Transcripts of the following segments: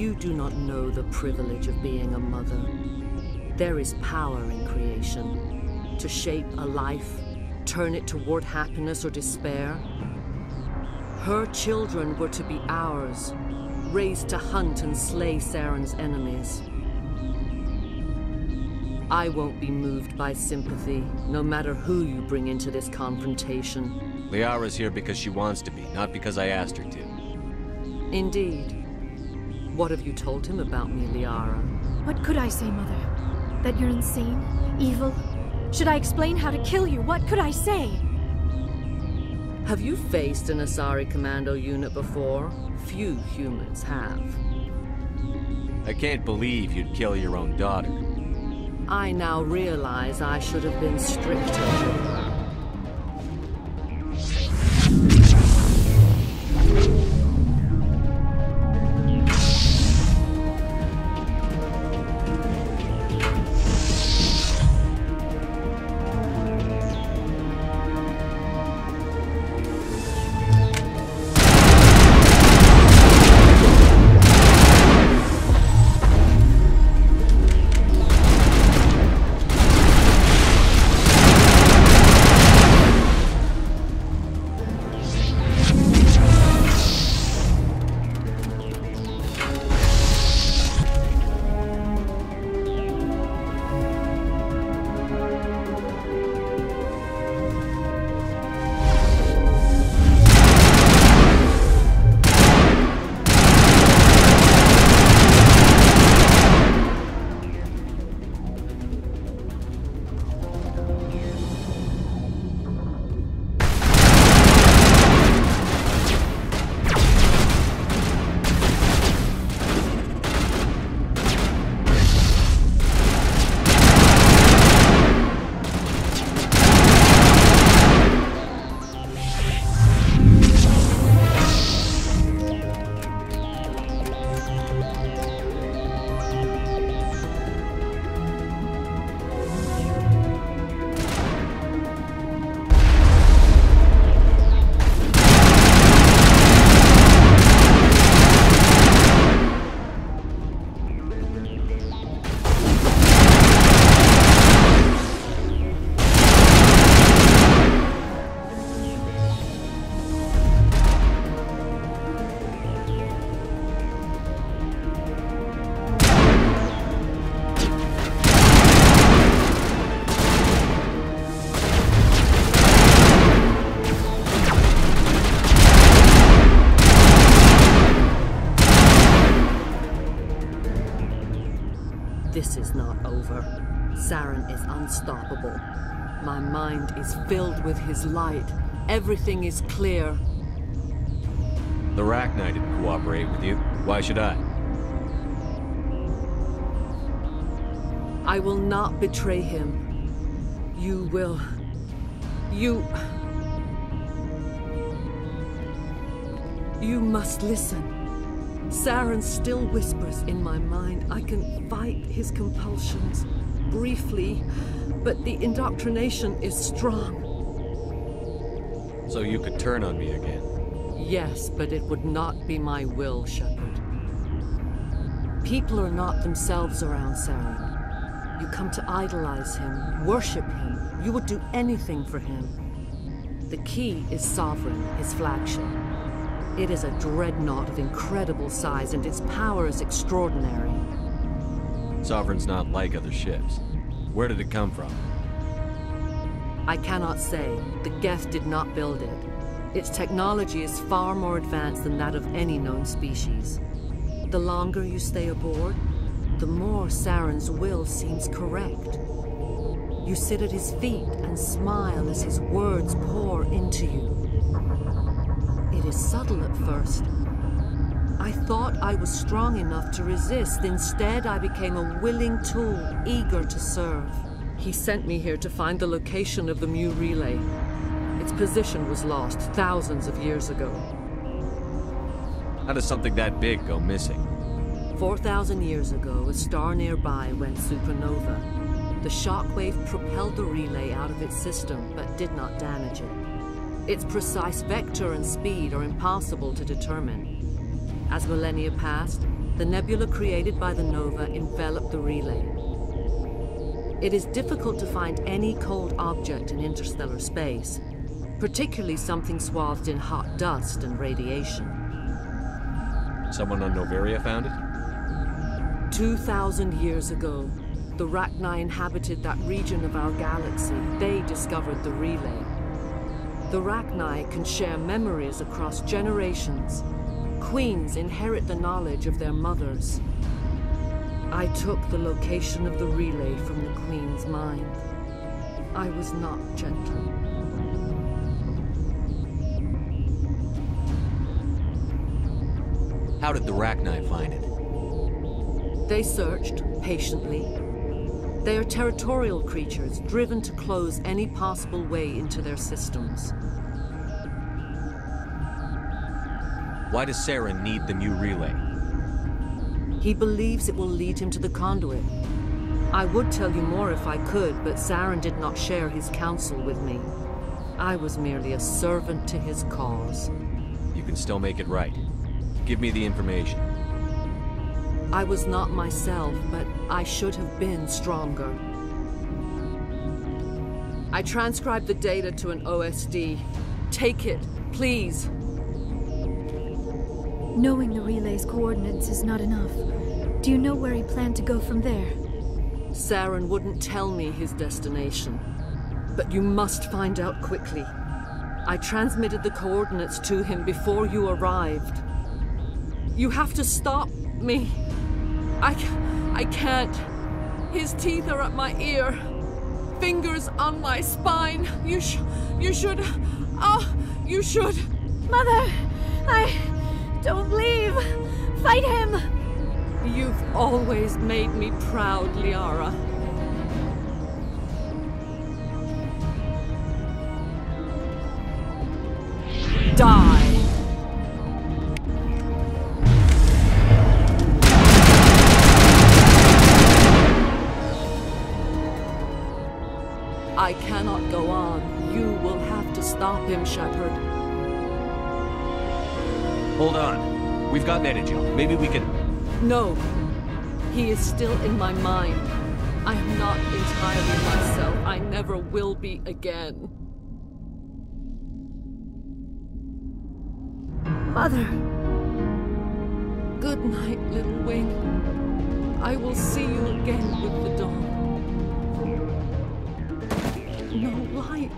You do not know the privilege of being a mother. There is power in creation. To shape a life, turn it toward happiness or despair. Her children were to be ours, raised to hunt and slay Saren's enemies. I won't be moved by sympathy, no matter who you bring into this confrontation. Liara's here because she wants to be, not because I asked her to. Indeed. What have you told him about me, Liara? What could I say, Mother? That you're insane? Evil? Should I explain how to kill you? What could I say? Have you faced an Asari commando unit before? Few humans have. I can't believe you'd kill your own daughter. I now realize I should have been stricter. This is not over. Saren is unstoppable. My mind is filled with his light. Everything is clear. The Rachni didn't cooperate with you. Why should I? I will not betray him. You will. You must listen. Saren still whispers in my mind. I can fight his compulsions, briefly, but the indoctrination is strong. So you could turn on me again? Yes, but it would not be my will, Shepard. People are not themselves around Saren. You come to idolize him, worship him. You would do anything for him. The key is Sovereign, his flagship. It is a dreadnought of incredible size, and its power is extraordinary. Sovereign's not like other ships. Where did it come from? I cannot say. The Geth did not build it. Its technology is far more advanced than that of any known species. The longer you stay aboard, the more Saren's will seems correct. You sit at his feet and smile as his words pour into you. It is subtle at first. I thought I was strong enough to resist. Instead, I became a willing tool, eager to serve. He sent me here to find the location of the Mu relay. Its position was lost thousands of years ago. How does something that big go missing? 4,000 years ago, a star nearby went supernova. The shockwave propelled the relay out of its system, but did not damage it. Its precise vector and speed are impossible to determine. As millennia passed, The nebula created by the nova enveloped the relay. It is difficult to find any cold object in interstellar space, particularly something swathed in hot dust and radiation. Someone on Noveria found it? 2,000 years ago, the Rachni inhabited that region of our galaxy. They discovered the relay. The Rachni can share memories across generations. Queens inherit the knowledge of their mothers. I took the location of the relay from the Queen's mind. I was not gentle. How did the Rachni find it? They searched, patiently. They are territorial creatures, driven to close any possible way into their systems. Why does Saren need the new relay? He believes it will lead him to the conduit. I would tell you more if I could, but Saren did not share his counsel with me. I was merely a servant to his cause. You can still make it right. Give me the information. I was not myself, but I should have been stronger. I transcribed the data to an OSD. Take it, please. Knowing the relay's coordinates is not enough. Do you know where he planned to go from there? Saren wouldn't tell me his destination. But you must find out quickly. I transmitted the coordinates to him before you arrived. You have to stop me. I can't. His teeth are at my ear. Fingers on my spine. You should. Oh, you should. Mother! Don't leave! Fight him! You've always made me proud, Liara. Die! I cannot go on. You will have to stop him, Shepard. Hold on. We've got Metagel. Maybe we can... No. He is still in my mind. I am not entirely myself. I never will be again. Mother! Good night, little wing. I will see you again with the dawn. No light.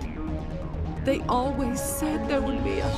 They always said there would be a...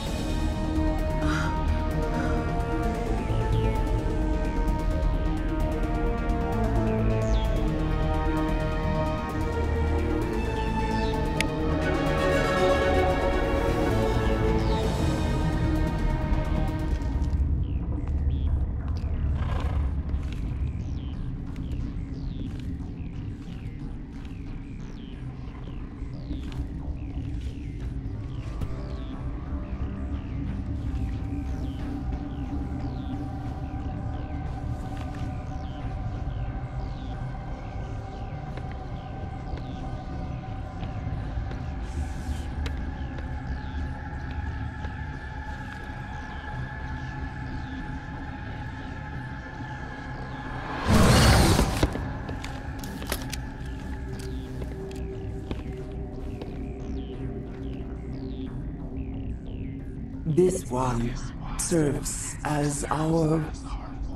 This one serves as our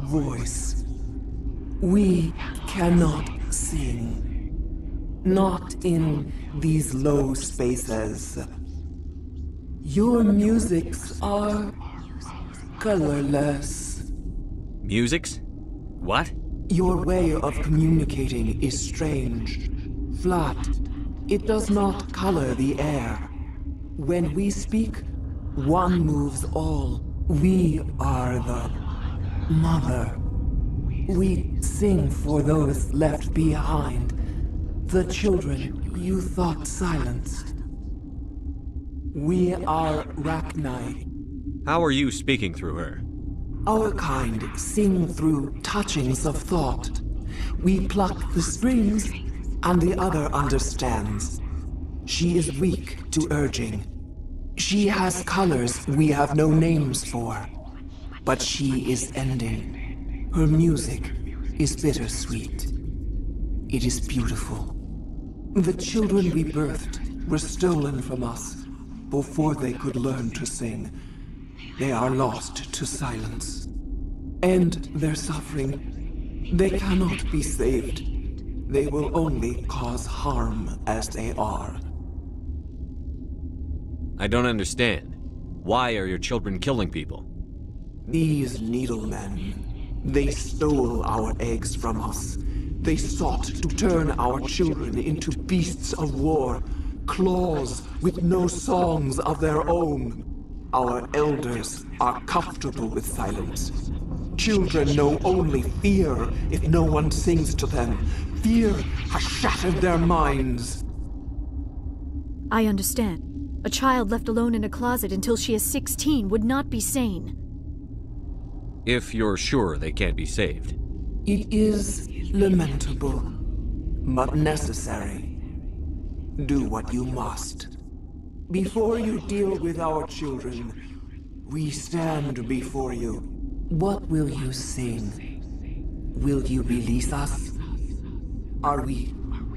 voice. We cannot sing. Not in these low spaces. Your musics are colorless. Musics? What? Your way of communicating is strange. Flat. It does not color the air. When we speak, one moves all. We are the mother. We sing for those left behind. The children you thought silenced. We are Rachni. How are you speaking through her? Our kind sing through touchings of thought. We pluck the strings, and the other understands. She is weak to urging. She has colors we have no names for. But she is ending. Her music is bittersweet. It is beautiful. The children we birthed were stolen from us before they could learn to sing. They are lost to silence. And their suffering, they cannot be saved. They will only cause harm as they are. I don't understand. Why are your children killing people? These needlemen, they stole our eggs from us. They sought to turn our children into beasts of war, claws with no songs of their own. Our elders are comfortable with silence. Children know only fear if no one sings to them. Fear has shattered their minds. I understand. A child left alone in a closet until she is 16 would not be sane. If you're sure they can't be saved. It is lamentable, but necessary. Do what you must. Before you deal with our children, we stand before you. What will you sing? Will you release us? Are we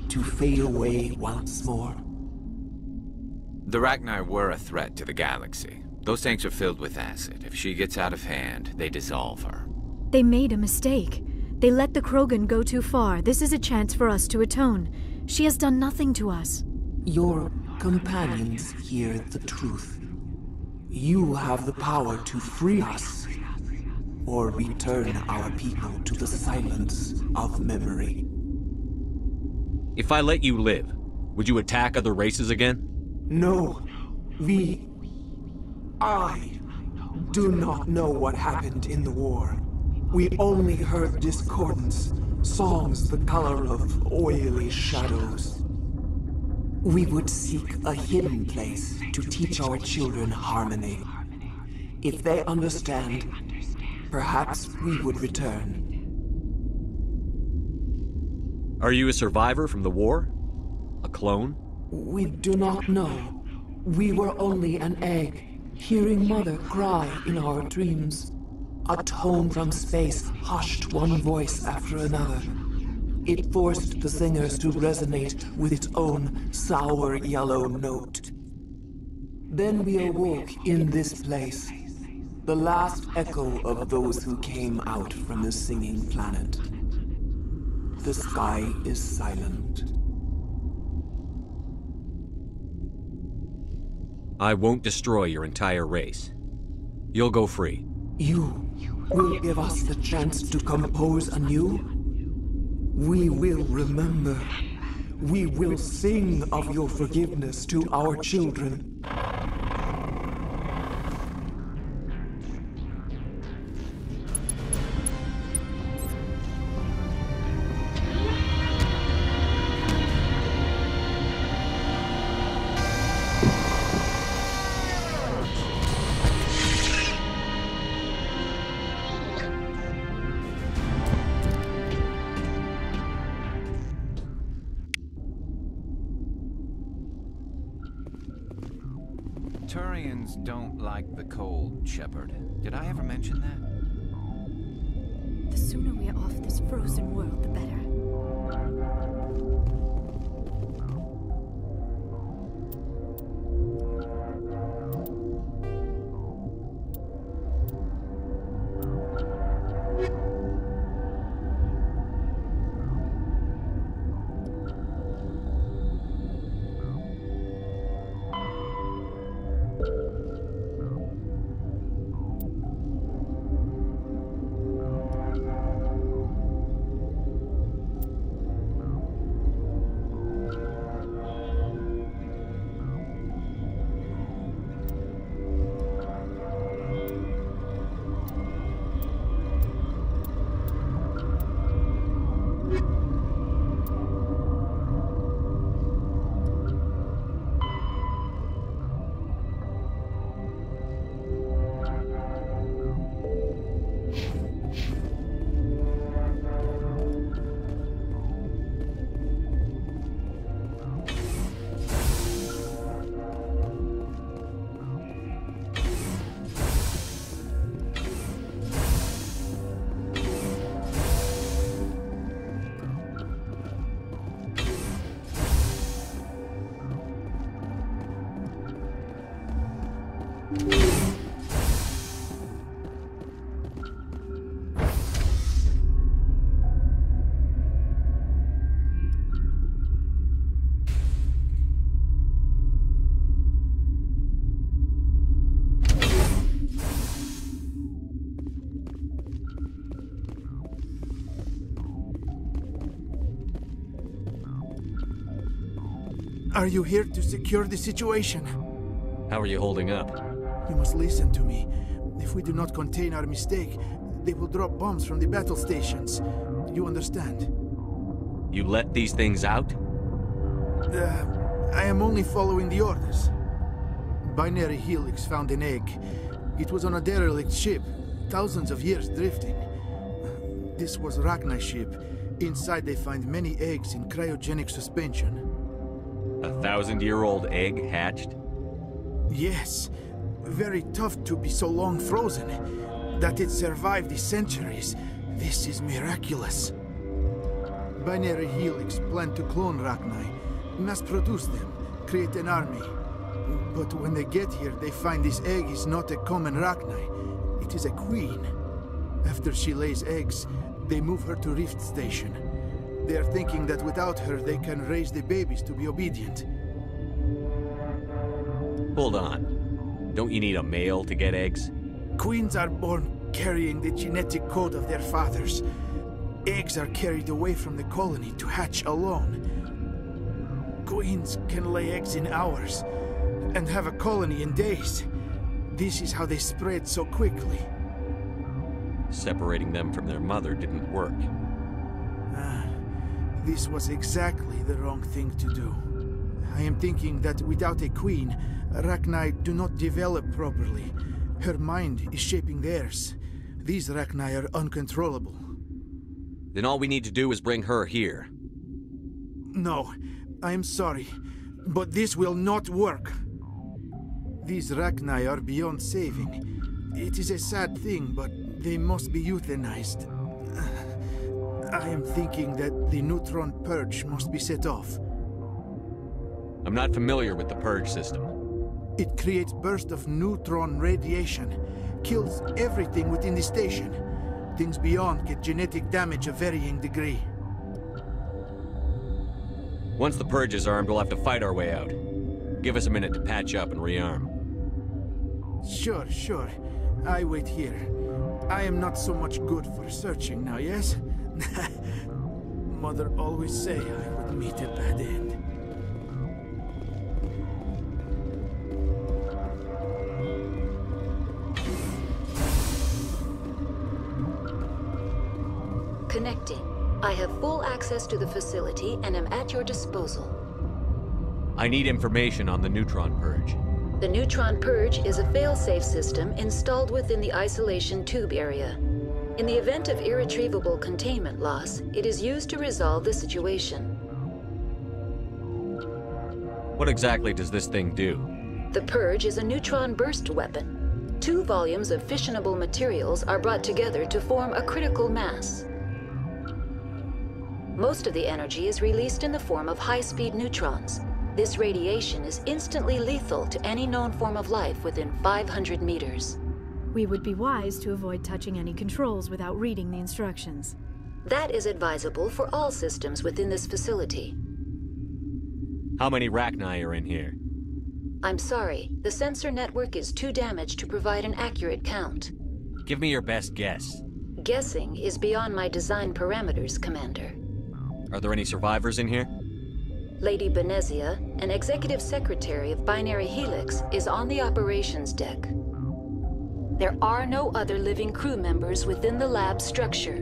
to fade away once more? The Ragnar were a threat to the galaxy. Those tanks are filled with acid. If she gets out of hand, they dissolve her. They made a mistake. They let the Krogan go too far. This is a chance for us to atone. She has done nothing to us. Your companions hear the truth. You have the power to free us, or return our people to the silence of memory. If I let you live, would you attack other races again? No, I do not know what happened in the war. We only heard discordance, songs the color of oily shadows. We would seek a hidden place to teach our children harmony. If they understand, perhaps we would return. Are you a survivor from the war? A clone? We do not know. We were only an egg, hearing Mother cry in our dreams. A tone from space hushed one voice after another. It forced the singers to resonate with its own sour yellow note. Then we awoke in this place, the last echo of those who came out from the singing planet. The sky is silent. I won't destroy your entire race. You'll go free. You will give us the chance to compose anew? We will remember. We will sing of your forgiveness to our children. Turians don't like the cold, Shepard. Did I ever mention that? The sooner we are off this frozen world, the better. Are you here to secure the situation? How are you holding up? You must listen to me. If we do not contain our mistake, they will drop bombs from the battle stations. You understand? You let these things out? I am only following the orders. Binary Helix found an egg. It was on a derelict ship, thousands of years drifting. This was Rachni's ship. Inside they find many eggs in cryogenic suspension. A 1,000-year-old egg hatched? Yes. Very tough to be so long frozen. That it survived the centuries. This is miraculous. Binary Helix planned to clone Rachni, mass produce them, create an army. But when they get here, they find this egg is not a common Rachni. It is a queen. After she lays eggs, they move her to Rift Station. They are thinking that without her, they can raise the babies to be obedient. Hold on. Don't you need a male to get eggs? Queens are born carrying the genetic code of their fathers. Eggs are carried away from the colony to hatch alone. Queens can lay eggs in hours and have a colony in days. This is how they spread so quickly. Separating them from their mother didn't work. This was exactly the wrong thing to do. I am thinking that without a queen, Rachni do not develop properly. Her mind is shaping theirs. These Rachni are uncontrollable. Then all we need to do is bring her here. No, I am sorry, but this will not work. These Rachni are beyond saving. It is a sad thing, but they must be euthanized. I am thinking that the neutron purge must be set off. I'm not familiar with the purge system. It creates bursts of neutron radiation, kills everything within the station. Things beyond get genetic damage of varying degree. Once the purge is armed, we'll have to fight our way out. Give us a minute to patch up and rearm. Sure. I wait here. I am not so much good for searching now, yes? Mother always say I would meet a bad end. Connecting. I have full access to the facility and am at your disposal. I need information on the neutron purge. The neutron purge is a fail-safe system installed within the isolation tube area. In the event of irretrievable containment loss, it is used to resolve the situation. What exactly does this thing do? The purge is a neutron burst weapon. 2 volumes of fissionable materials are brought together to form a critical mass. Most of the energy is released in the form of high-speed neutrons. This radiation is instantly lethal to any known form of life within 500 meters. We would be wise to avoid touching any controls without reading the instructions. That is advisable for all systems within this facility. How many Rachni are in here? I'm sorry, the sensor network is too damaged to provide an accurate count. Give me your best guess. Guessing is beyond my design parameters, Commander. Are there any survivors in here? Lady Benezia, an executive secretary of Binary Helix, is on the operations deck. There are no other living crew members within the lab structure.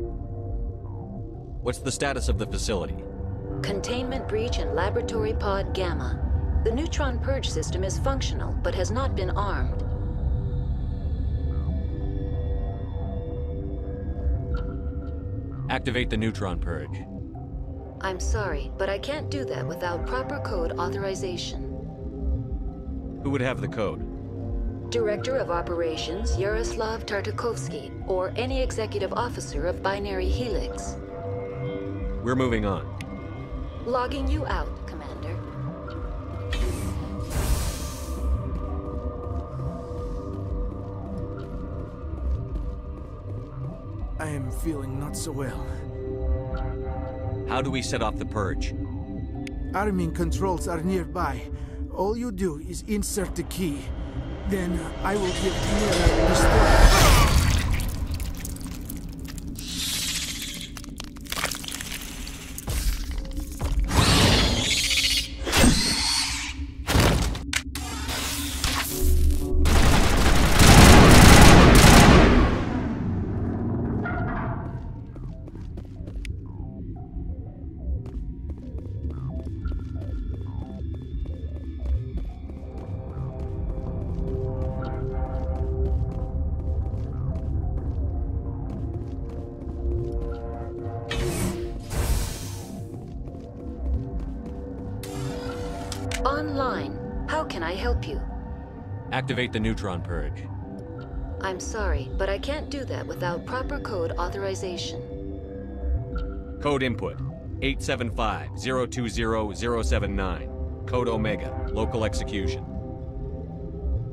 What's the status of the facility? Containment breach in Laboratory Pod Gamma. The neutron purge system is functional, but has not been armed. Activate the neutron purge. I'm sorry, but I can't do that without proper code authorization. Who would have the code? Director of Operations Yaroslav Tartakovsky, or any executive officer of Binary Helix. We're moving on. Logging you out, Commander. I am feeling not so well. How do we set off the purge? Arming controls are nearby. All you do is insert the key. Then I will give Mira the start. Online. How can I help you? Activate the neutron purge. I'm sorry, but I can't do that without proper code authorization. Code input 875-020-079. Code Omega. Local execution.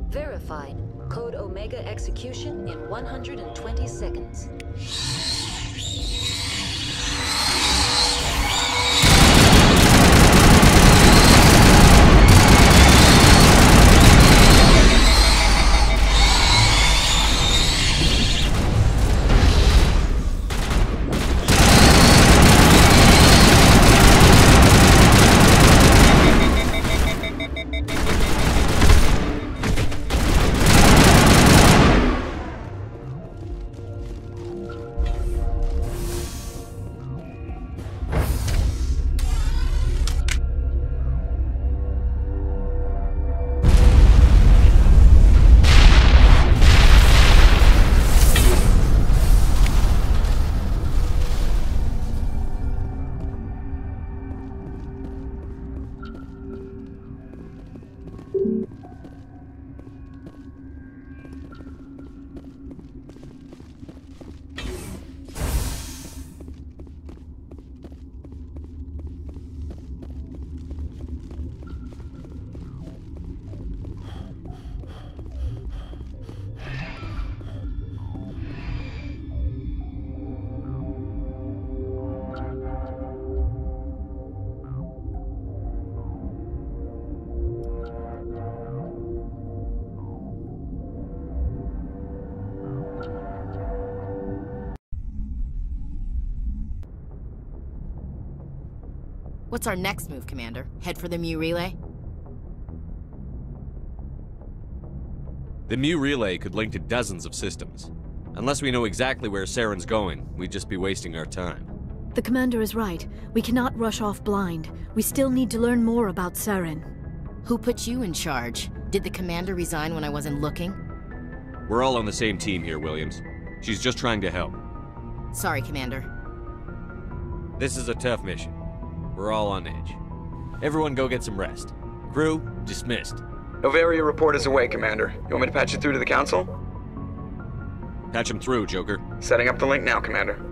Verified. Code Omega execution in 120 seconds. What's our next move, Commander? Head for the ME relay? The ME relay could link to dozens of systems. Unless we know exactly where Saren's going, we'd just be wasting our time. The Commander is right. We cannot rush off blind. We still need to learn more about Saren. Who put you in charge? Did the Commander resign when I wasn't looking? We're all on the same team here, Williams. She's just trying to help. Sorry, Commander. This is a tough mission. We're all on edge. Everyone go get some rest. Crew, dismissed. Novaria report is away, Commander. You want me to patch it through to the Council? Patch him through, Joker. Setting up the link now, Commander.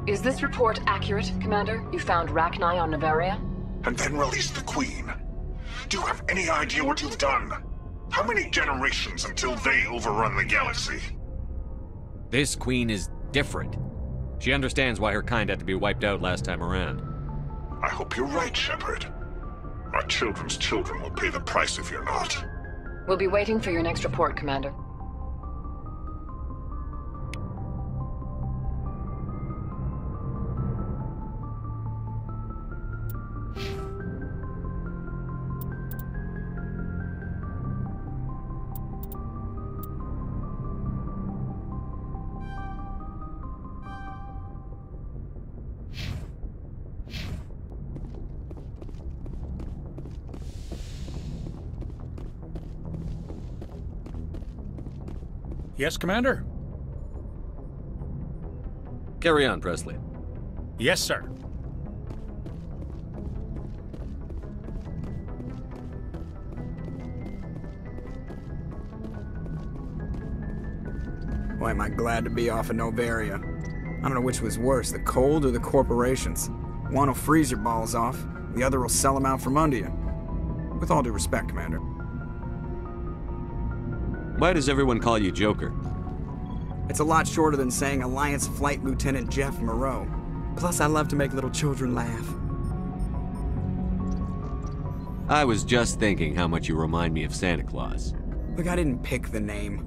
Is this report accurate, Commander? You found Rachni on Novaria? And then released the Queen. Do you have any idea what you've done? How many generations until they overrun the galaxy? This Queen is different. She understands why her kind had to be wiped out last time around. I hope you're right, Shepard. Our children's children will pay the price if you're not. We'll be waiting for your next report, Commander. Yes, Commander? Carry on, Presley. Yes, sir. Boy, am I glad to be off of Novaria. I don't know which was worse, the cold or the corporations. One will freeze your balls off, the other will sell them out from under you. With all due respect, Commander. Why does everyone call you Joker? It's a lot shorter than saying Alliance Flight Lieutenant Jeff Moreau. Plus, I love to make little children laugh. I was just thinking how much you remind me of Santa Claus. Look, I didn't pick the name.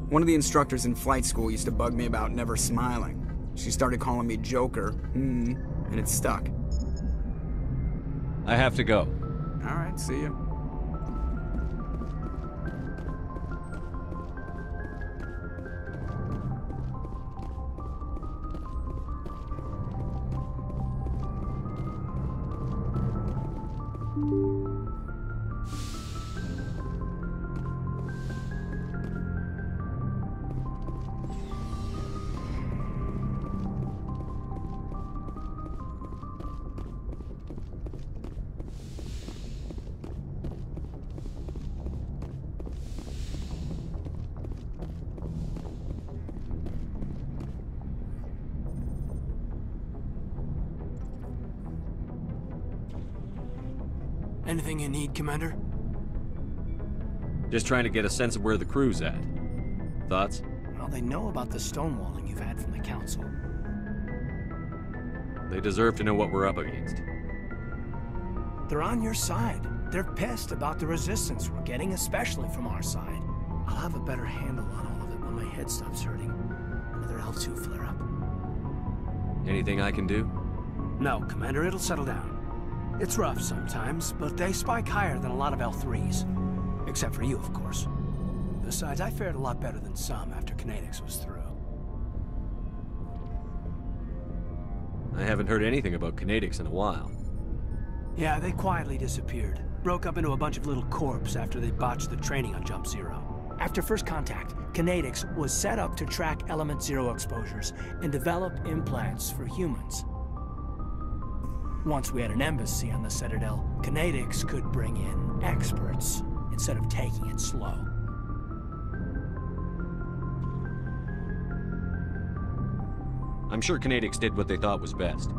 One of the instructors in flight school used to bug me about never smiling. She started calling me Joker, and it stuck. I have to go. All right, see ya. Anything you need, Commander? Just trying to get a sense of where the crew's at. Thoughts? Well, they know about the stonewalling you've had from the Council. They deserve to know what we're up against. They're on your side. They're pissed about the resistance we're getting, especially from our side. I'll have a better handle on all of it when my head stops hurting. Another L2 flare-up. Anything I can do? No, Commander, it'll settle down. It's rough sometimes, but they spike higher than a lot of L3s. Except for you, of course. Besides, I fared a lot better than some after Kinetics was through. I haven't heard anything about Kinetics in a while. Yeah, they quietly disappeared. Broke up into a bunch of little corps after they botched the training on Jump Zero. After first contact, Kinetics was set up to track Element Zero exposures and develop implants for humans. Once we had an embassy on the Citadel, Kinetics could bring in experts instead of taking it slow. I'm sure Kinetics did what they thought was best.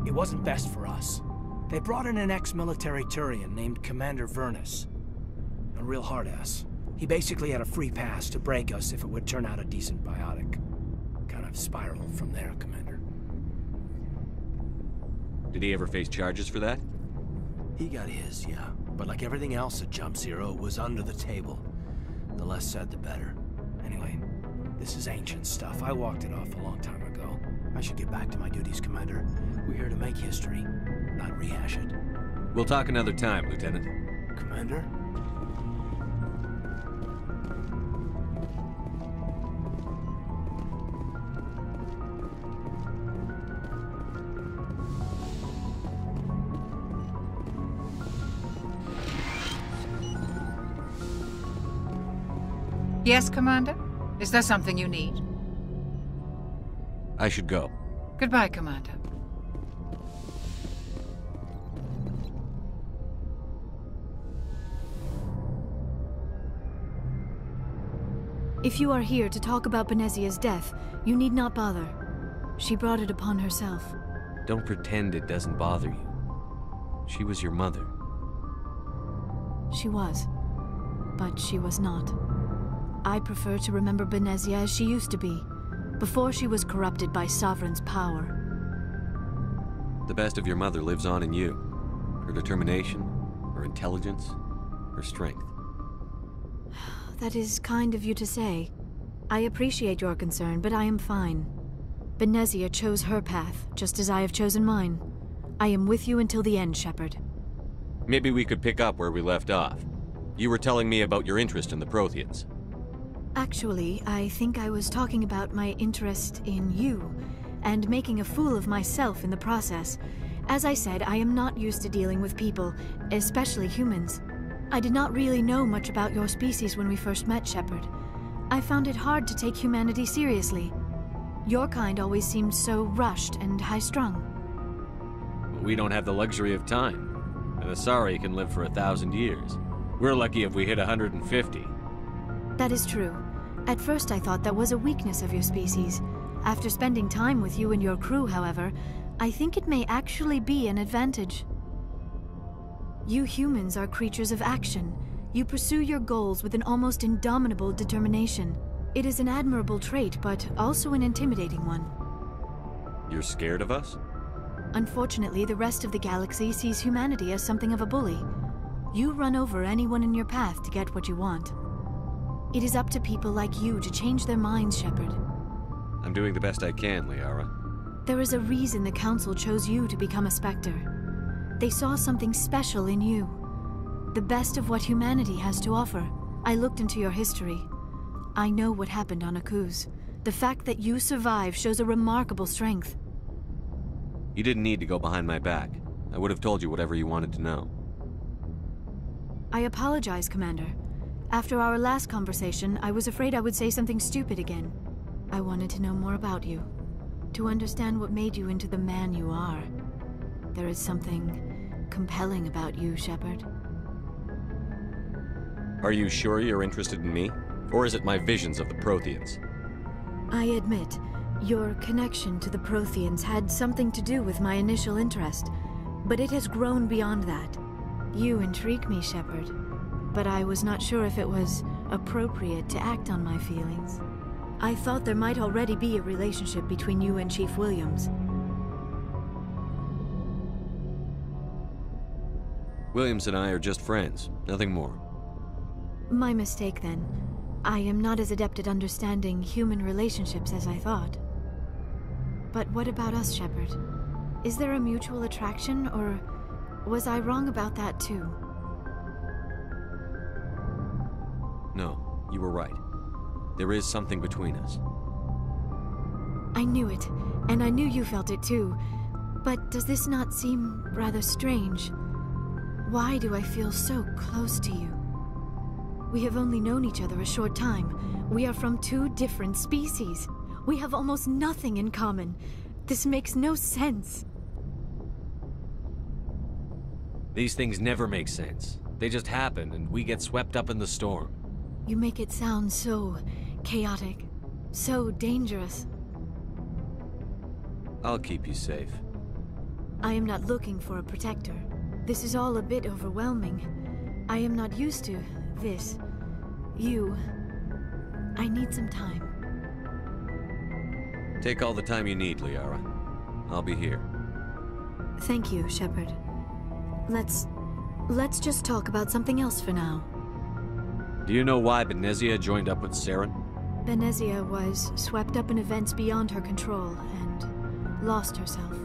It wasn't best for us. They brought in an ex-military Turian named Commander Vernus. A real hard-ass. He basically had a free pass to break us if it would turn out a decent biotic. Kind of spiraled from there, Commander. Did he ever face charges for that? He got his, yeah. But like everything else at Jump Zero, it was under the table. The less said, the better. Anyway, this is ancient stuff. I walked it off a long time ago. I should get back to my duties, Commander. We're here to make history, not rehash it. We'll talk another time, Lieutenant. Commander? Yes, Commander? Is there something you need? I should go. Goodbye, Commander. If you are here to talk about Benezia's death, you need not bother. She brought it upon herself. Don't pretend it doesn't bother you. She was your mother. She was. But she was not. I prefer to remember Benezia as she used to be, before she was corrupted by Sovereign's power. The best of your mother lives on in you. Her determination, her intelligence, her strength. That is kind of you to say. I appreciate your concern, but I am fine. Benezia chose her path, just as I have chosen mine. I am with you until the end, Shepard. Maybe we could pick up where we left off. You were telling me about your interest in the Protheans. Actually, I think I was talking about my interest in you, and making a fool of myself in the process. As I said, I am not used to dealing with people, especially humans. I did not really know much about your species when we first met, Shepard. I found it hard to take humanity seriously. Your kind always seemed so rushed and high-strung. We don't have the luxury of time. An Asari can live for 1,000 years. We're lucky if we hit 150. That is true. At first I thought that was a weakness of your species. After spending time with you and your crew, however, I think it may actually be an advantage. You humans are creatures of action. You pursue your goals with an almost indomitable determination. It is an admirable trait, but also an intimidating one. You're scared of us? Unfortunately, the rest of the galaxy sees humanity as something of a bully. You run over anyone in your path to get what you want. It is up to people like you to change their minds, Shepard. I'm doing the best I can, Liara. There is a reason the Council chose you to become a Spectre. They saw something special in you. The best of what humanity has to offer. I looked into your history. I know what happened on Akuz. The fact that you survived shows a remarkable strength. You didn't need to go behind my back. I would have told you whatever you wanted to know. I apologize, Commander. After our last conversation, I was afraid I would say something stupid again. I wanted to know more about you. To understand what made you into the man you are. There is something compelling about you, Shepard. Are you sure you're interested in me? Or is it my visions of the Protheans? I admit, your connection to the Protheans had something to do with my initial interest, but it has grown beyond that. You intrigue me, Shepard, but I was not sure if it was appropriate to act on my feelings. I thought there might already be a relationship between you and Chief Williams. Williams and I are just friends, nothing more. My mistake, then. I am not as adept at understanding human relationships as I thought. But what about us, Shepard? Is there a mutual attraction, or was I wrong about that too? No, you were right. There is something between us. I knew it, and I knew you felt it too. But does this not seem rather strange? Why do I feel so close to you? We have only known each other a short time. We are from two different species. We have almost nothing in common. This makes no sense. These things never make sense. They just happen, and we get swept up in the storm. You make it sound so chaotic, so dangerous. I'll keep you safe. I am not looking for a protector. This is all a bit overwhelming. I am not used to this. You. I need some time. Take all the time you need, Liara. I'll be here. Thank you, Shepard. Let's just talk about something else for now. Do you know why Benezia joined up with Saren? Benezia was swept up in events beyond her control and lost herself.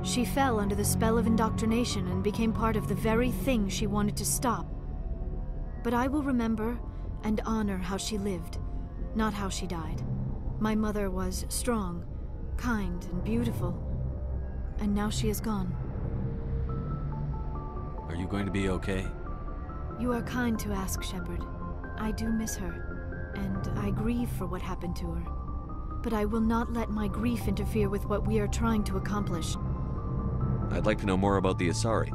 She fell under the spell of indoctrination and became part of the very thing she wanted to stop. But I will remember and honor how she lived, not how she died. My mother was strong, kind, and beautiful, and now she is gone. Are you going to be okay? You are kind to ask, Shepard. I do miss her, and I grieve for what happened to her. But I will not let my grief interfere with what we are trying to accomplish. I'd like to know more about the Asari.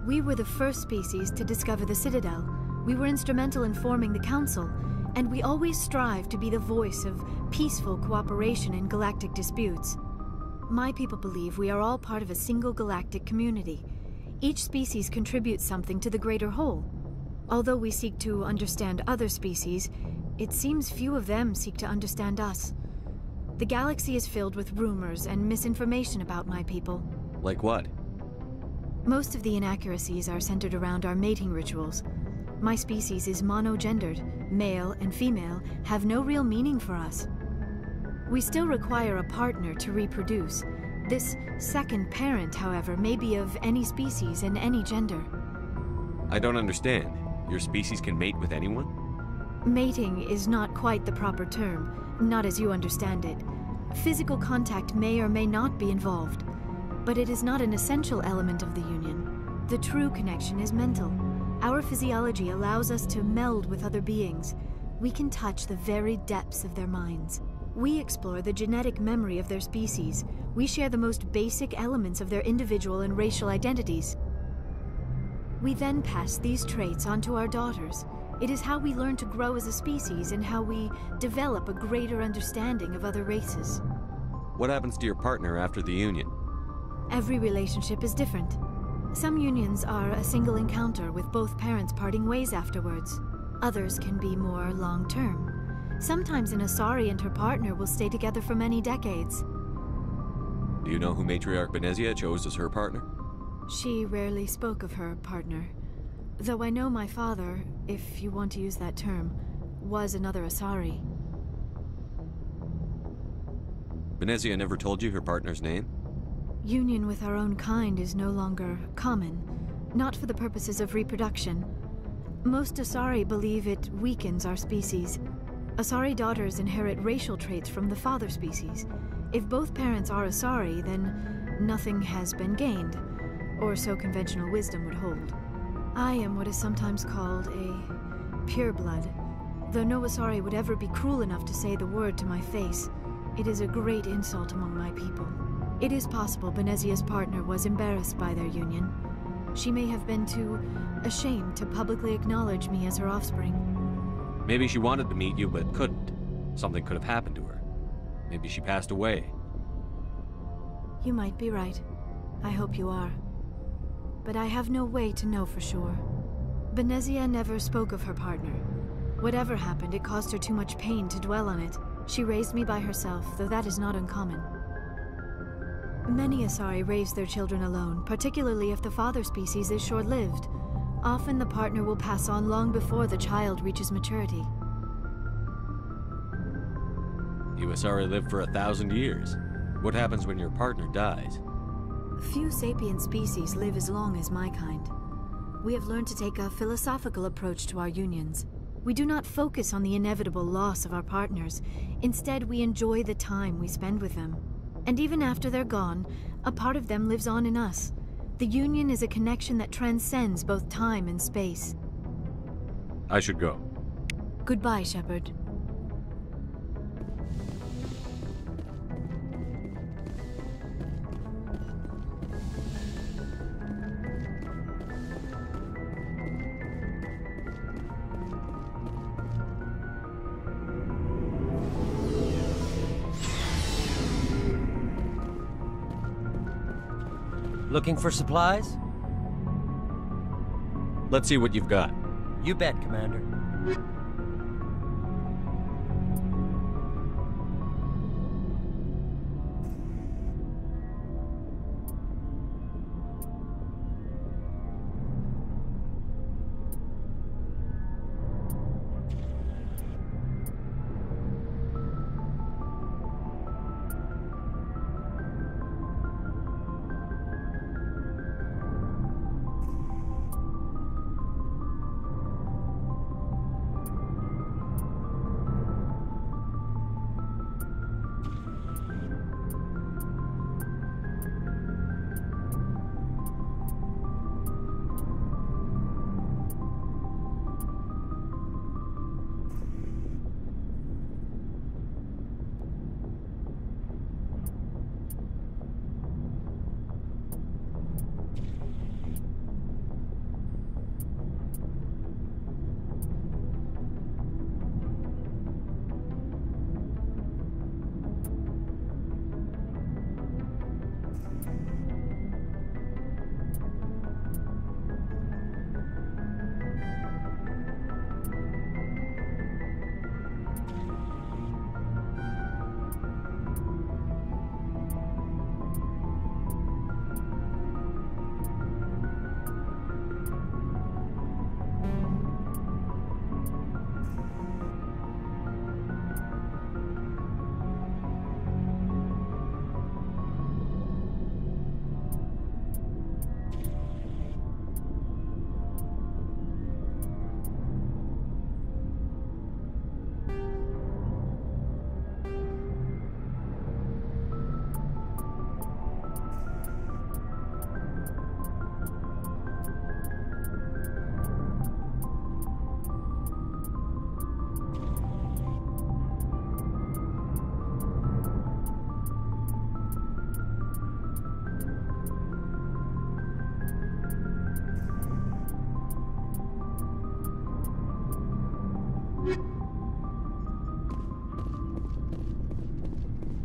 We were the first species to discover the Citadel. We were instrumental in forming the Council, and we always strive to be the voice of peaceful cooperation in galactic disputes. My people believe we are all part of a single galactic community. Each species contributes something to the greater whole. Although we seek to understand other species, it seems few of them seek to understand us. The galaxy is filled with rumors and misinformation about my people. Like what? Most of the inaccuracies are centered around our mating rituals. My species is monogendered. Male and female have no real meaning for us. We still require a partner to reproduce. This second parent, however, may be of any species and any gender. I don't understand. Your species can mate with anyone? Mating is not quite the proper term, not as you understand it. Physical contact may or may not be involved, but it is not an essential element of the union. The true connection is mental. Our physiology allows us to meld with other beings. We can touch the very depths of their minds. We explore the genetic memory of their species. We share the most basic elements of their individual and racial identities. We then pass these traits on to our daughters. It is how we learn to grow as a species and how we develop a greater understanding of other races. What happens to your partner after the union? Every relationship is different. Some unions are a single encounter with both parents parting ways afterwards. Others can be more long-term. Sometimes an Asari and her partner will stay together for many decades. Do you know who Matriarch Benezia chose as her partner? She rarely spoke of her partner. Though I know my father, if you want to use that term, was another Asari. Benezia never told you her partner's name? Union with our own kind is no longer common, not for the purposes of reproduction. Most Asari believe it weakens our species. Asari daughters inherit racial traits from the father species. If both parents are Asari, then nothing has been gained, or so conventional wisdom would hold. I am what is sometimes called a pureblood. Though no Asari would ever be cruel enough to say the word to my face, it is a great insult among my people. It is possible Benezia's partner was embarrassed by their union. She may have been too ashamed to publicly acknowledge me as her offspring. Maybe she wanted to meet you, but couldn't. Something could have happened to her. Maybe she passed away. You might be right. I hope you are. But I have no way to know for sure. Benezia never spoke of her partner. Whatever happened, it caused her too much pain to dwell on it. She raised me by herself, though that is not uncommon. Many Asari raise their children alone, particularly if the father species is short-lived. Often the partner will pass on long before the child reaches maturity. You Asari live for 1,000 years. What happens when your partner dies? Few sapient species live as long as my kind. We have learned to take a philosophical approach to our unions. We do not focus on the inevitable loss of our partners. Instead, we enjoy the time we spend with them. And even after they're gone, a part of them lives on in us. The union is a connection that transcends both time and space. I should go. Goodbye, Shepard. Looking for supplies? Let's see what you've got. You bet, Commander.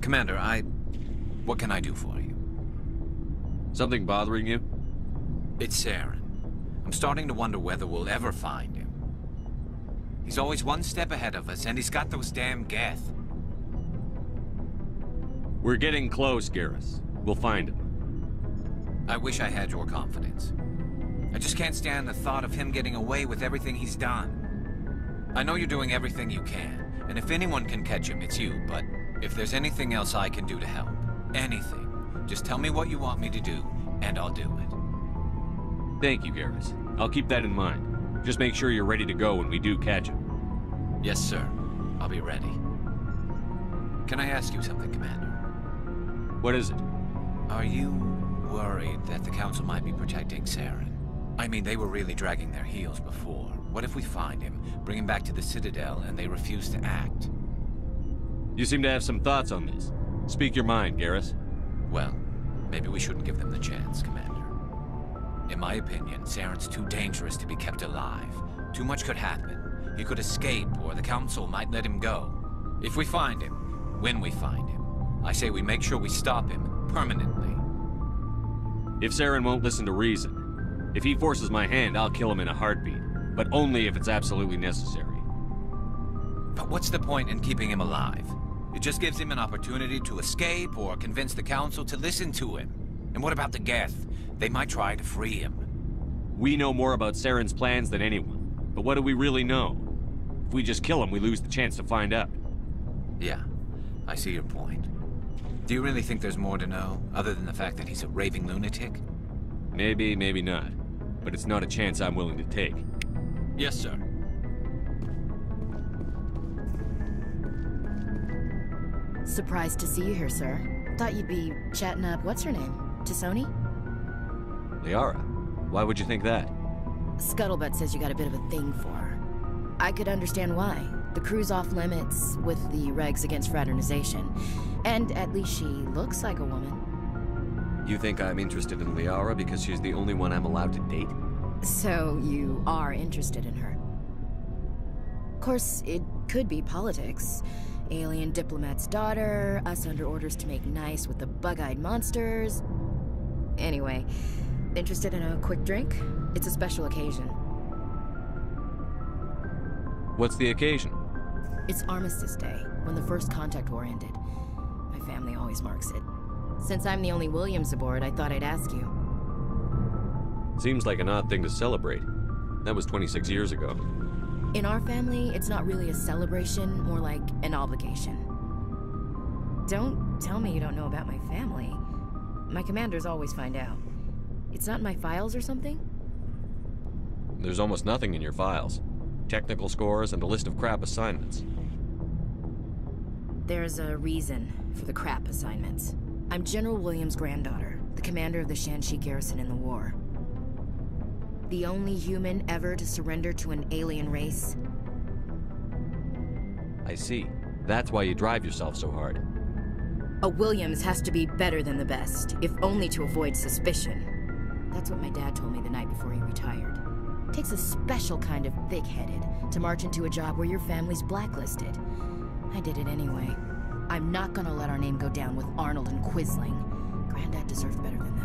Commander, what can I do for you? Something bothering you? It's Saren. I'm starting to wonder whether we'll ever find him. He's always one step ahead of us, and he's got those damn Geth. We're getting close, Garrus. We'll find him. I wish I had your confidence. I just can't stand the thought of him getting away with everything he's done. I know you're doing everything you can, and if anyone can catch him, it's you, but if there's anything else I can do to help, anything, just tell me what you want me to do, and I'll do it. Thank you, Garrus. I'll keep that in mind. Just make sure you're ready to go when we do catch him. Yes, sir. I'll be ready. Can I ask you something, Commander? What is it? Are you worried that the Council might be protecting Saren? I mean, they were really dragging their heels before. What if we find him, bring him back to the Citadel, and they refuse to act? You seem to have some thoughts on this. Speak your mind, Garrus. Well, maybe we shouldn't give them the chance, Commander. In my opinion, Saren's too dangerous to be kept alive. Too much could happen. He could escape, or the Council might let him go. If we find him, when we find him, I say we make sure we stop him, permanently. If Saren won't listen to reason, if he forces my hand, I'll kill him in a heartbeat. But only if it's absolutely necessary. But what's the point in keeping him alive? It just gives him an opportunity to escape, or convince the Council to listen to him. And what about the Geth? They might try to free him. We know more about Saren's plans than anyone. But what do we really know? If we just kill him, we lose the chance to find out. Yeah, I see your point. Do you really think there's more to know, other than the fact that he's a raving lunatic? Maybe, maybe not. But it's not a chance I'm willing to take. Yes, sir. Surprised to see you here, sir. Thought you'd be chatting up, what's her name? T'Soni? Liara? Why would you think that? Scuttlebutt says you got a bit of a thing for her. I could understand why. The crew's off limits with the regs against fraternization. And at least she looks like a woman. You think I'm interested in Liara because she's the only one I'm allowed to date? So you are interested in her. Of course, it could be politics. Alien diplomat's daughter, us under orders to make nice with the bug-eyed monsters. Anyway, interested in a quick drink? It's a special occasion. What's the occasion? It's Armistice Day, when the First Contact War ended. My family always marks it. Since I'm the only Williams aboard, I thought I'd ask you. Seems like an odd thing to celebrate. That was 26 years ago. In our family, it's not really a celebration, more like an obligation. Don't tell me you don't know about my family. My commanders always find out. It's not in my files or something? There's almost nothing in your files. Technical scores and a list of crap assignments. There's a reason for the crap assignments. I'm General Williams' granddaughter, the commander of the Shanxi garrison in the war. The only human ever to surrender to an alien race. I see. That's why you drive yourself so hard. A Williams has to be better than the best, if only to avoid suspicion. That's what my dad told me the night before he retired. It takes a special kind of thick-headed to march into a job where your family's blacklisted. I did it anyway. I'm not gonna let our name go down with Arnold and Quisling. Granddad deserved better than that.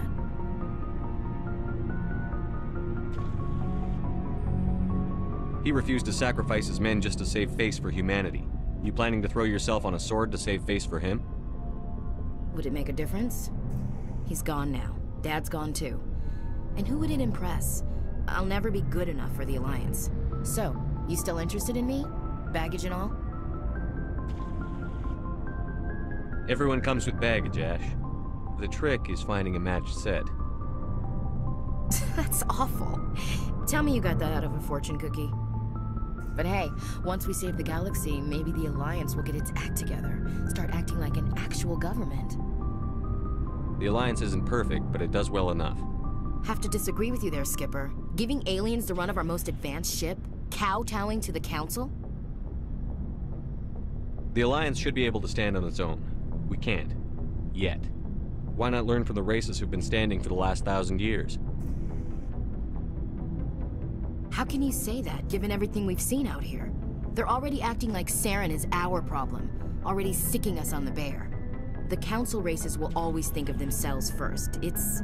He refused to sacrifice his men just to save face for humanity. You planning to throw yourself on a sword to save face for him? Would it make a difference? He's gone now. Dad's gone too. And who would it impress? I'll never be good enough for the Alliance. So, you still interested in me? Baggage and all? Everyone comes with baggage, Ash. The trick is finding a matched set. That's awful. Tell me you got that out of a fortune cookie. But hey, once we save the galaxy, maybe the Alliance will get its act together. Start acting like an actual government. The Alliance isn't perfect, but it does well enough. Have to disagree with you there, Skipper. Giving aliens the run of our most advanced ship? Kowtowing to the Council? The Alliance should be able to stand on its own. We can't. Yet. Why not learn from the races who've been standing for the last 1,000 years? How can you say that, given everything we've seen out here? They're already acting like Saren is our problem, already sicking us on the bear. The Council races will always think of themselves first. It's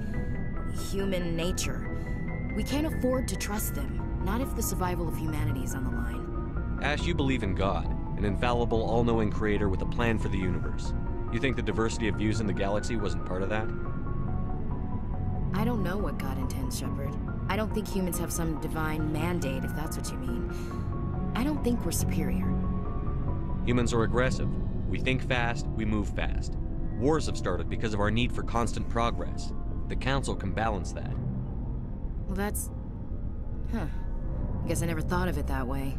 human nature. We can't afford to trust them, not if the survival of humanity is on the line. Ash, you believe in God, an infallible, all-knowing creator with a plan for the universe. You think the diversity of views in the galaxy wasn't part of that? I don't know what God intends, Shepard. I don't think humans have some divine mandate, if that's what you mean. I don't think we're superior. Humans are aggressive. We think fast, we move fast. Wars have started because of our need for constant progress. The Council can balance that. Well, that's... Huh. I guess I never thought of it that way.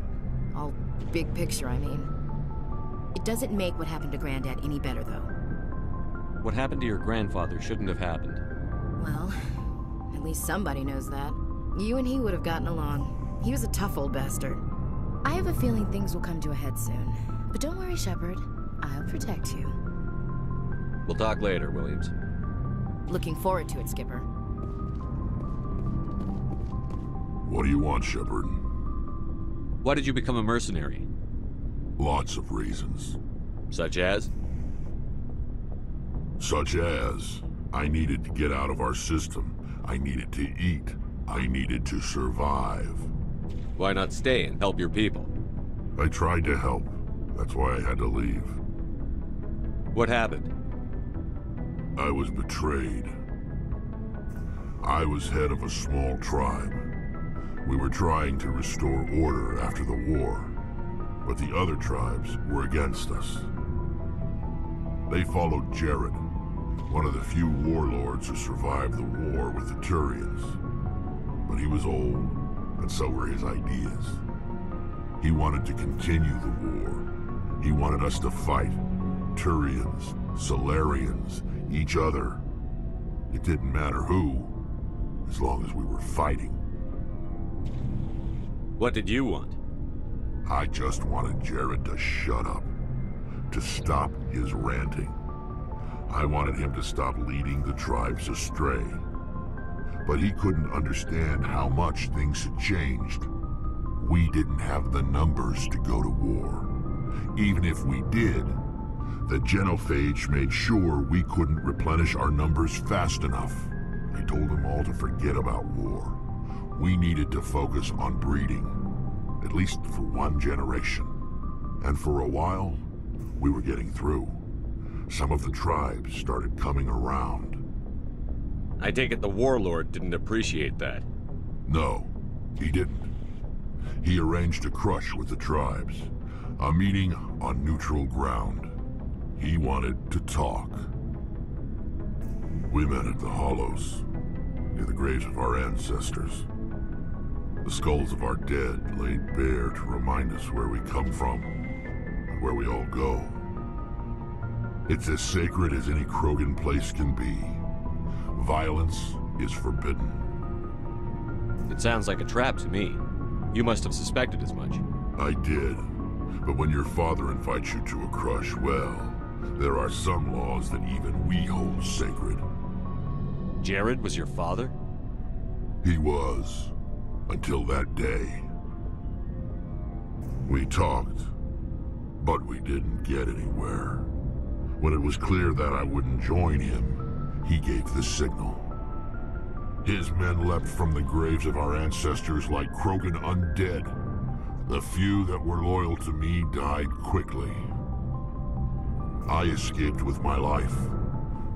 All big picture, I mean. It doesn't make what happened to Granddad any better, though. What happened to your grandfather shouldn't have happened. Well, at least somebody knows that. You and he would have gotten along. He was a tough old bastard. I have a feeling things will come to a head soon. But don't worry, Shepard. I'll protect you. We'll talk later, Williams. Looking forward to it, Skipper. What do you want, Shepard? Why did you become a mercenary? Lots of reasons. Such as? Such as, I needed to get out of our system. I needed to eat. I needed to survive. Why not stay and help your people? I tried to help. That's why I had to leave. What happened? I was betrayed. I was head of a small tribe. We were trying to restore order after the war, but the other tribes were against us. They followed Jared, one of the few warlords who survived the war with the Turians. But he was old, and so were his ideas. He wanted to continue the war. He wanted us to fight. Turians, Solarians, each other. It didn't matter who, as long as we were fighting. What did you want? I just wanted Jared to shut up, to stop his ranting. I wanted him to stop leading the tribes astray. But he couldn't understand how much things had changed. We didn't have the numbers to go to war. Even if we did, the genophage made sure we couldn't replenish our numbers fast enough. I told them all to forget about war. We needed to focus on breeding, at least for one generation. And for a while, we were getting through. Some of the tribes started coming around. I take it the warlord didn't appreciate that. No, he didn't. He arranged a crush with the tribes, a meeting on neutral ground. He wanted to talk. We met at the Hollows, near the graves of our ancestors. The skulls of our dead laid bare to remind us where we come from and where we all go. It's as sacred as any Krogan place can be. Violence is forbidden. It sounds like a trap to me. You must have suspected as much. I did. But when your father invites you to a crush, well, there are some laws that even we hold sacred. Jared was your father? He was. Until that day. We talked, but we didn't get anywhere. When it was clear that I wouldn't join him, he gave the signal. His men leapt from the graves of our ancestors like Krogan undead. The few that were loyal to me died quickly. I escaped with my life,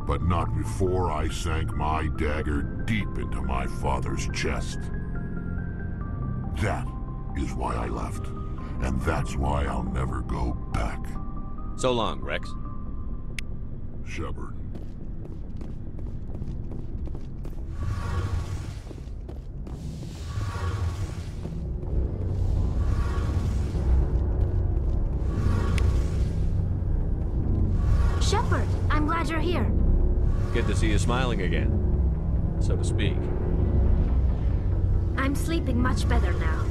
but not before I sank my dagger deep into my father's chest. That is why I left, and that's why I'll never go back. So long, Rex. Shepard. Shepard, I'm glad you're here. Good to see you smiling again, so to speak. I'm sleeping much better now.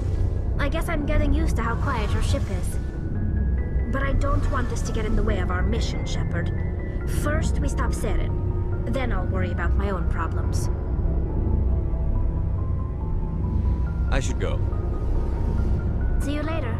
I guess I'm getting used to how quiet your ship is. But I don't want this to get in the way of our mission, Shepard. First, we stop Saren. Then I'll worry about my own problems. I should go. See you later.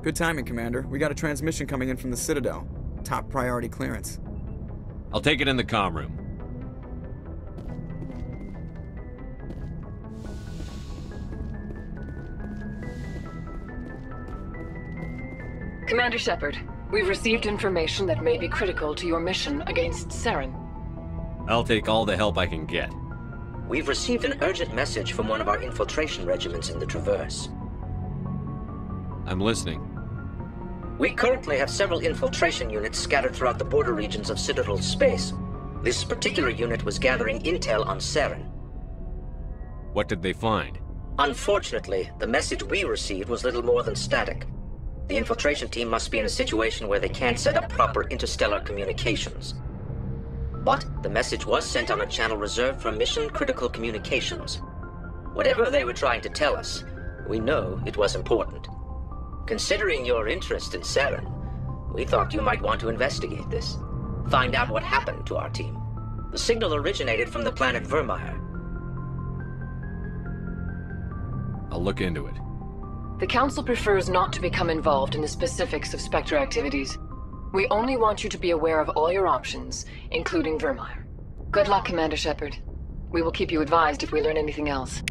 Good timing, Commander. We got a transmission coming in from the Citadel. Top priority clearance. I'll take it in the comm room. Commander Shepard, we've received information that may be critical to your mission against Saren. I'll take all the help I can get. We've received an urgent message from one of our infiltration regiments in the Traverse. I'm listening. We currently have several infiltration units scattered throughout the border regions of Citadel space. This particular unit was gathering intel on Saren. What did they find? Unfortunately, the message we received was little more than static. The infiltration team must be in a situation where they can't set up proper interstellar communications. But the message was sent on a channel reserved for mission-critical communications. Whatever they were trying to tell us, we know it was important. Considering your interest in Saren, we thought you might want to investigate this. Find out what happened to our team. The signal originated from the planet Vermeer. I'll look into it. The Council prefers not to become involved in the specifics of Spectre activities. We only want you to be aware of all your options, including Vermeer. Good luck, Commander Shepard. We will keep you advised if we learn anything else.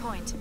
point.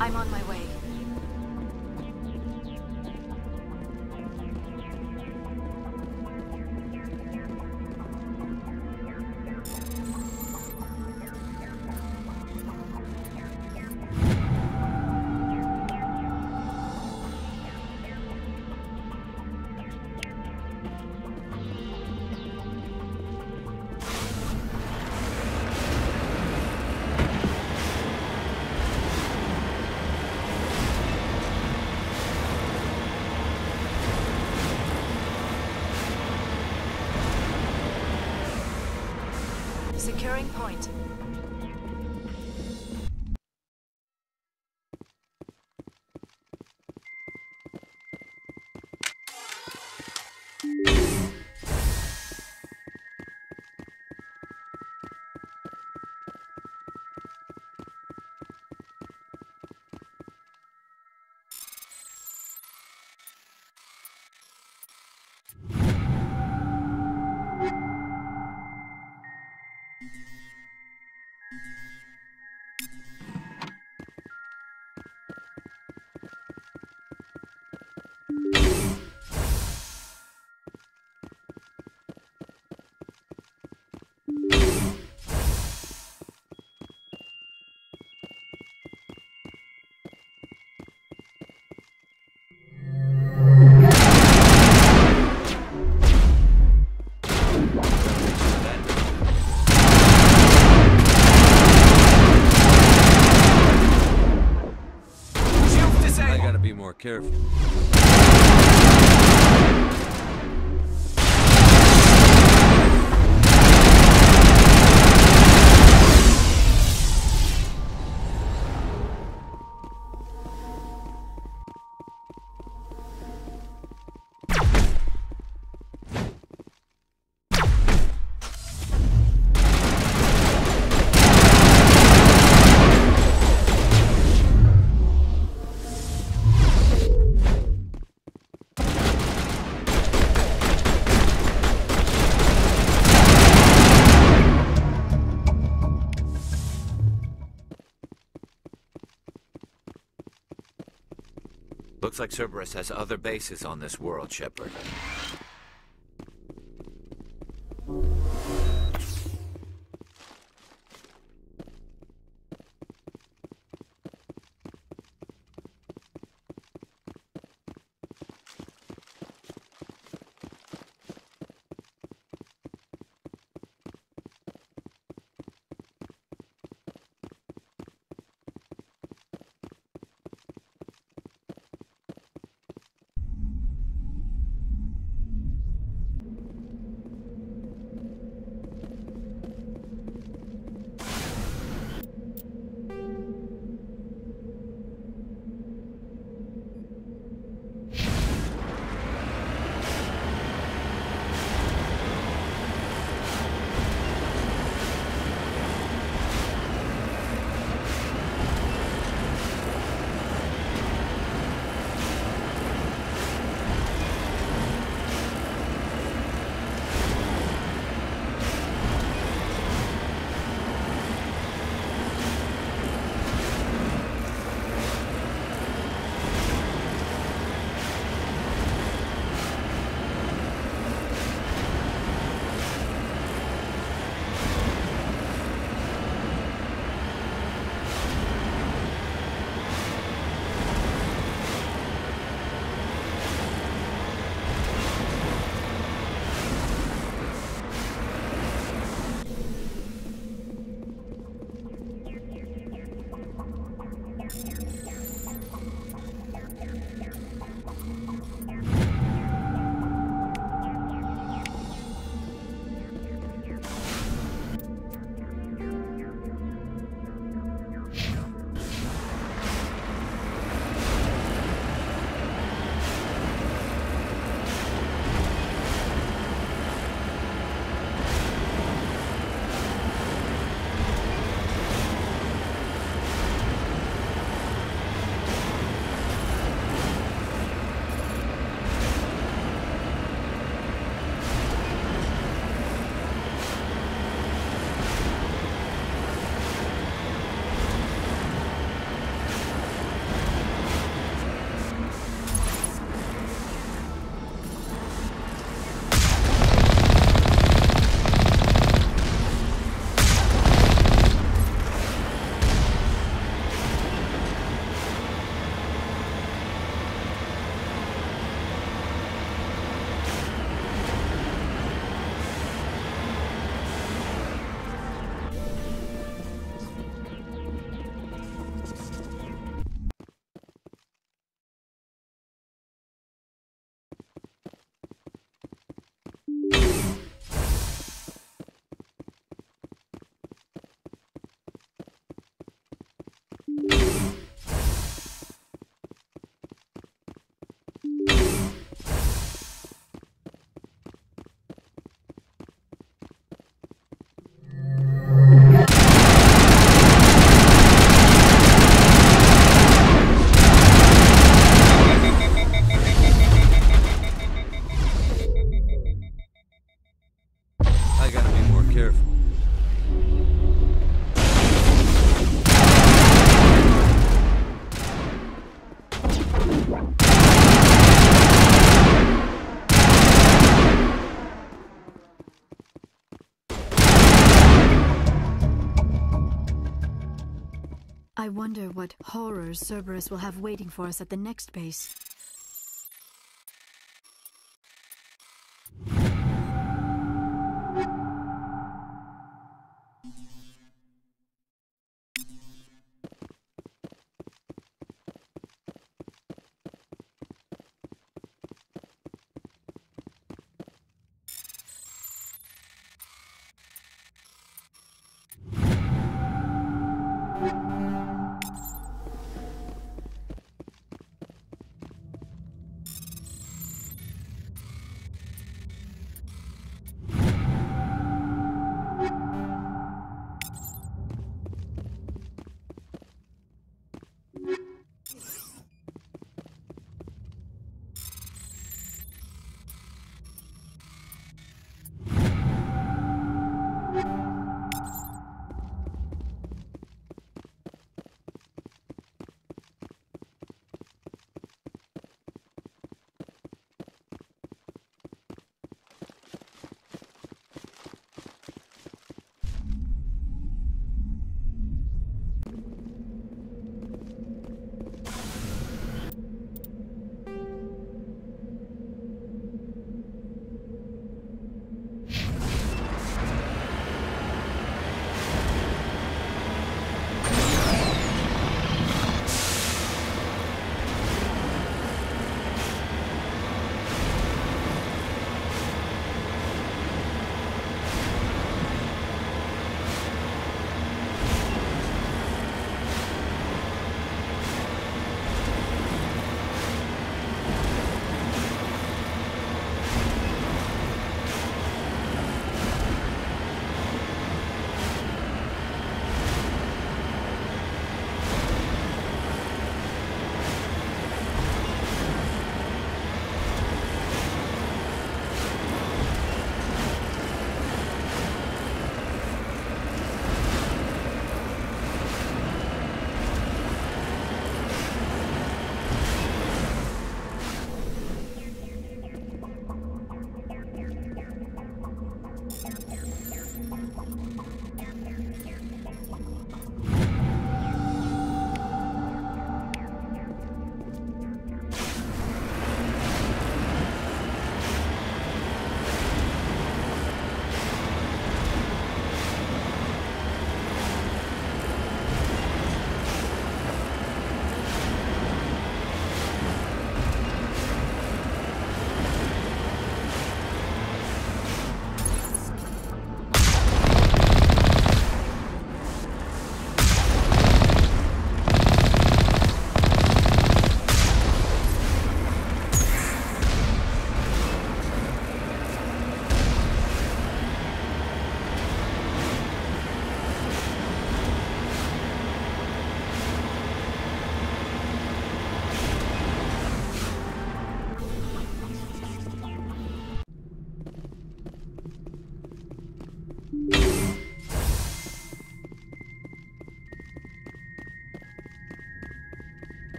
I'm on my way. Securing point. More careful. Looks like Cerberus has other bases on this world, Shepard. gotta be more careful. I wonder what horrors Cerberus will have waiting for us at the next base.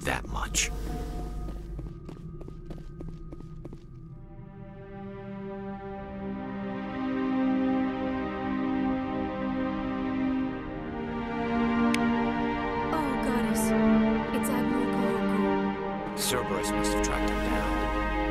that much. Oh, Goddess. It's Admiral Kahoku. Cerberus must have tracked him down.